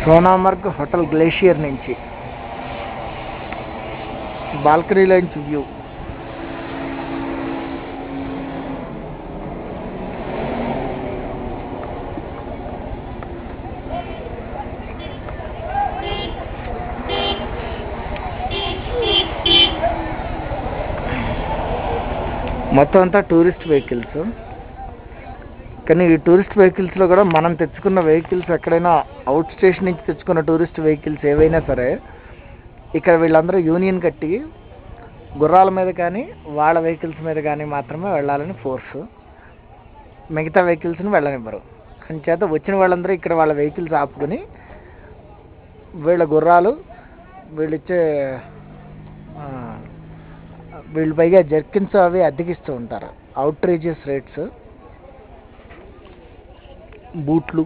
సోనామర్గ్ hotel glacier నుంచి బాల్కనీలోంచి view. మొత్తం అంతా టూరిస్ట్ వెహికల్స్. కానీ ఈ టూరిస్ట్ వెహికల్స్లో కూడా మనం తెచ్చుకున్న వెహికల్స్ ఎక్కడైనా అవుట్ స్టేషన్ నుంచి తెచ్చుకున్న టూరిస్ట్ వెహికల్స్ ఏవైనా సరే ఇక్కడ వీళ్ళందరూ యూనియన్ కట్టి గుర్రాల మీద కానీ వాళ్ళ వెహికల్స్ మీద కానీ మాత్రమే వెళ్ళాలని ఫోర్సు. మిగతా వెహికల్స్ని వెళ్ళనివ్వరు. అంచేత వచ్చిన వాళ్ళందరూ ఇక్కడ వాళ్ళ వెహికల్స్ ఆపుకొని వీళ్ళ గుర్రాలు వీళ్ళు పైగా జర్కిన్స్ అవి అద్దెకిస్తూ ఉంటారు. Outrageous rates. బూట్లు